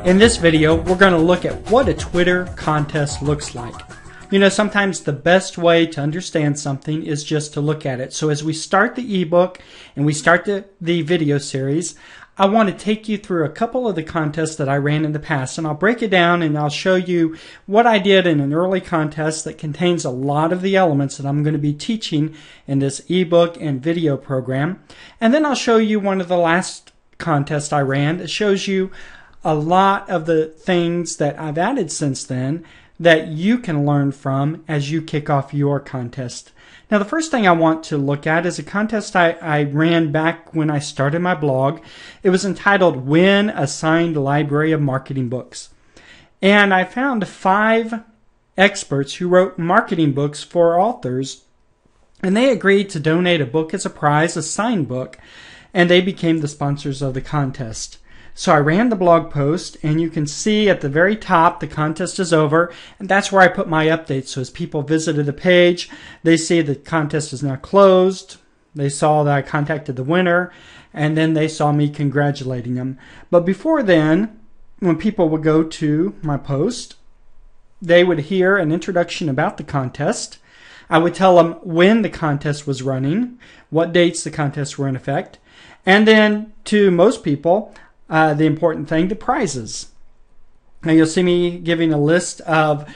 In this video, we're going to look at what a Twitter contest looks like. You know, sometimes the best way to understand something is just to look at it. So as we start the ebook and we start the video series, I want to take you through a couple of the contests that I ran in the past, and I'll break it down and I'll show you what I did in an early contest that contains a lot of the elements that I'm going to be teaching in this ebook and video program. And then I'll show you one of the last contests I ran that shows you a lot of the things that I've added since then that you can learn from as you kick off your contest. Now, the first thing I want to look at is a contest I ran back when I started my blog. It was entitled Win a Signed Library of Marketing Books. And I found 5 experts who wrote marketing books for authors, and they agreed to donate a book as a prize, a signed book, and they became the sponsors of the contest. So I ran the blog post, and you can see at the very top the contest is over, and that's where I put my updates. So as people visited the page, they see the contest is now closed. They saw that I contacted the winner, and then they saw me congratulating them. But before then, when people would go to my post, they would hear an introduction about the contest. I would tell them when the contest was running, what dates the contests were in effect, and then to most people, the important thing, the prizes. Now you'll see me giving a list of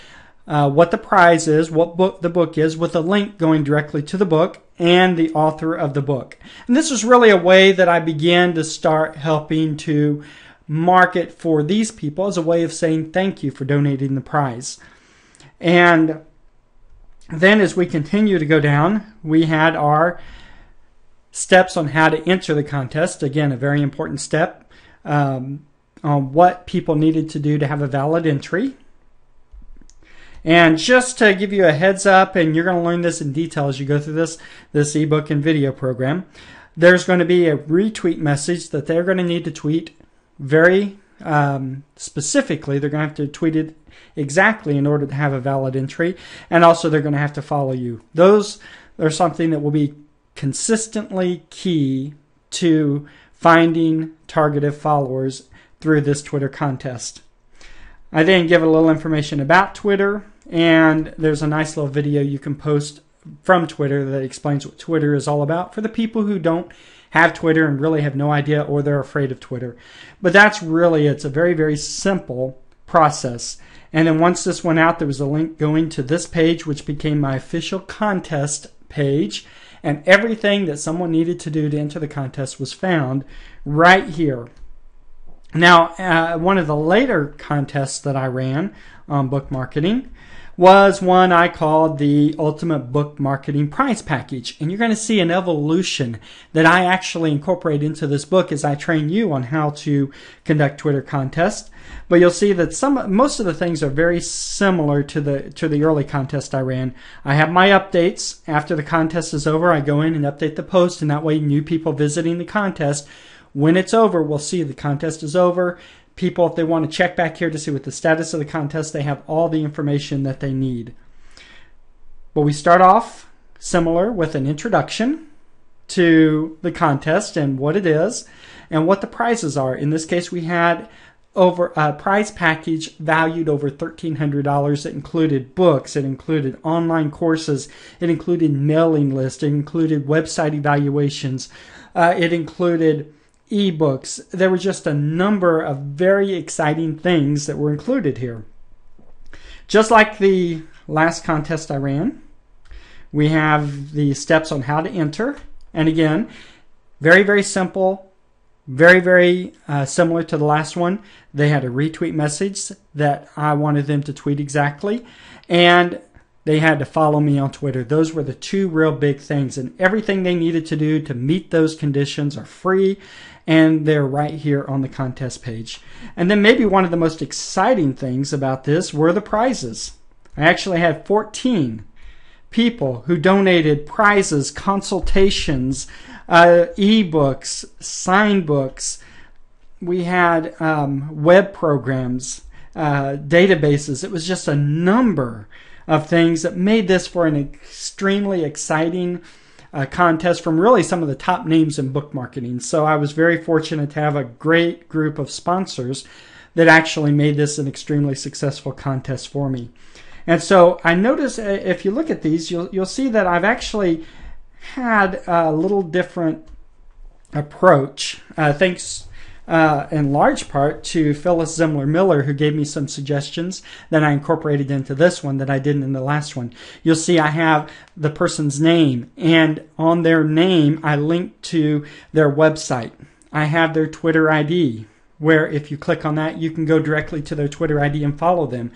what the prize is, what book the book is, with a link going directly to the book and the author of the book. And this was really a way that I began to start helping to market for these people as a way of saying thank you for donating the prize. And then as we continue to go down, we had our steps on how to enter the contest. Again, a very important step. On what people needed to do to have a valid entry. And just to give you a heads up, and you're going to learn this in detail as you go through this ebook and video program, there's going to be a retweet message that they're going to need to tweet very specifically. They're going to have to tweet it exactly in order to have a valid entry, and also they're going to have to follow you. Those are something that will be consistently key to finding targeted followers through this Twitter contest. I then give a little information about Twitter, and there's a nice little video you can post from Twitter that explains what Twitter is all about for the people who don't have Twitter and really have no idea, or they're afraid of Twitter. But that's really, it's a very, very simple process. And then once this went out, there was a link going to this page, which became my official contest page. And everything that someone needed to do to enter the contest was found right here. Now, one of the later contests that I ran on book marketing was one I called the Ultimate Book Marketing Prize Package. And you're going to see an evolution that I actually incorporate into this book as I train you on how to conduct Twitter contests. But you'll see that most of the things are very similar to the early contest I ran. I have my updates. After the contest is over, I go in and update the post, and that way new people visiting the contest, when it's over, will see the contest is over. People, if they want to check back here to see what the status of the contest, they have all the information that they need. But we start off similar with an introduction to the contest and what it is and what the prizes are. In this case, we had over a prize package valued over $1,300. It included books, it included online courses, it included mailing lists, it included website evaluations, it included ebooks. There were just a number of very exciting things that were included here. Just like the last contest I ran, we have the steps on how to enter. And again, very, very simple. Very, very similar to the last one. They had a retweet message that I wanted them to tweet exactly, and they had to follow me on Twitter. Those were the 2 real big things, and everything they needed to do to meet those conditions are free, and they're right here on the contest page. And then maybe one of the most exciting things about this were the prizes. I actually had 14 people who donated prizes, consultations, ebooks, signed books. We had web programs, databases. It was just a number of things that made this for an extremely exciting contest from really some of the top names in book marketing. So I was very fortunate to have a great group of sponsors that actually made this an extremely successful contest for me. And so I notice if you look at these, you'll see that I've actually had a little different approach, thanks in large part to Phyllis Zimler Miller, who gave me some suggestions that I incorporated into this one that I didn't in the last one. You'll see I have the person's name, and on their name I link to their website. I have their Twitter ID, where if you click on that, you can go directly to their Twitter ID and follow them.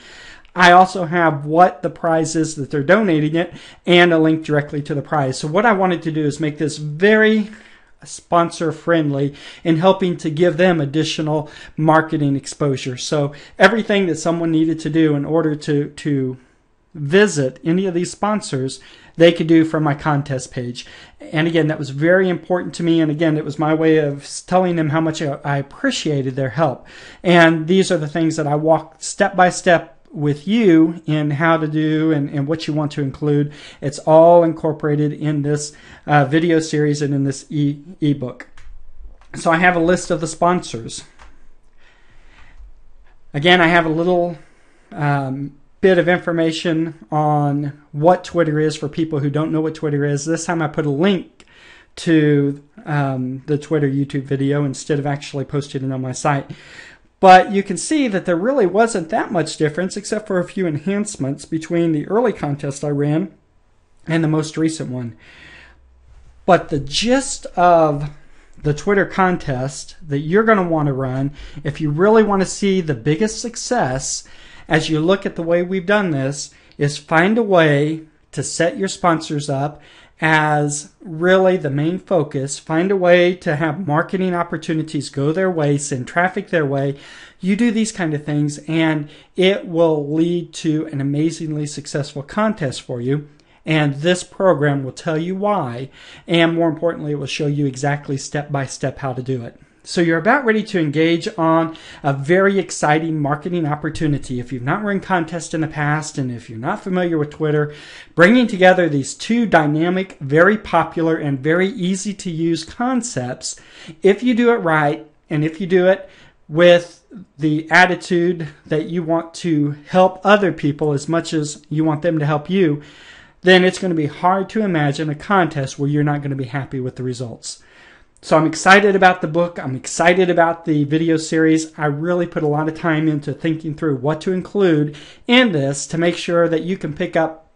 I also have what the prize is that they're donating it and a link directly to the prize. So what I wanted to do is make this very sponsor friendly in helping to give them additional marketing exposure. So everything that someone needed to do in order to visit any of these sponsors, they could do from my contest page. And again, that was very important to me. And again, it was my way of telling them how much I appreciated their help. And these are the things that I walk step by step with you in how to do and what you want to include. It's all incorporated in this video series and in this ebook. So I have a list of the sponsors. Again, I have a little bit of information on what Twitter is for people who don't know what Twitter is. This time I put a link to the Twitter YouTube video instead of actually posting it on my site. But you can see that there really wasn't that much difference except for a few enhancements between the early contest I ran and the most recent one. But the gist of the Twitter contest that you're going to want to run, if you really want to see the biggest success as you look at the way we've done this, is find a way to set your sponsors up as really the main focus. Find a way to have marketing opportunities go their way, send traffic their way. You do these kind of things and it will lead to an amazingly successful contest for you. And this program will tell you why, and more importantly, it will show you exactly step by step how to do it. So you're about ready to engage on a very exciting marketing opportunity. If you've not run contests in the past, and if you're not familiar with Twitter, bringing together these two dynamic, very popular, and very easy to use concepts, if you do it right, and if you do it with the attitude that you want to help other people as much as you want them to help you, then it's going to be hard to imagine a contest where you're not going to be happy with the results. So I'm excited about the book. I'm excited about the video series. I really put a lot of time into thinking through what to include in this to make sure that you can pick up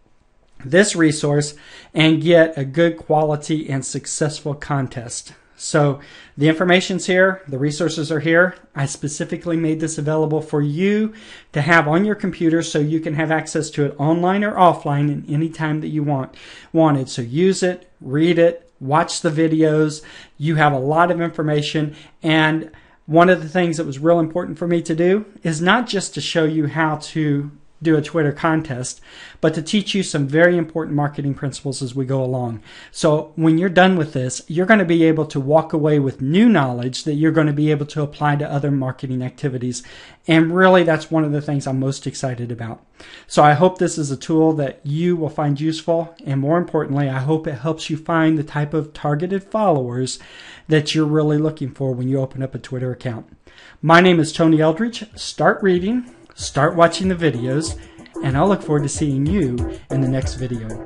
this resource and get a good quality and successful contest. So the information's here. The resources are here. I specifically made this available for you to have on your computer so you can have access to it online or offline in any time that you wanted. So use it, read it, watch the videos. You have a lot of information, and one of the things that was real important for me to do is not just to show you how to do a Twitter contest, but to teach you some very important marketing principles as we go along. So when you're done with this, you're going to be able to walk away with new knowledge that you're going to be able to apply to other marketing activities. And really, that's one of the things I'm most excited about. So I hope this is a tool that you will find useful. And more importantly, I hope it helps you find the type of targeted followers that you're really looking for when you open up a Twitter account. My name is Tony Eldridge. Start reading. Start watching the videos, and I'll look forward to seeing you in the next video.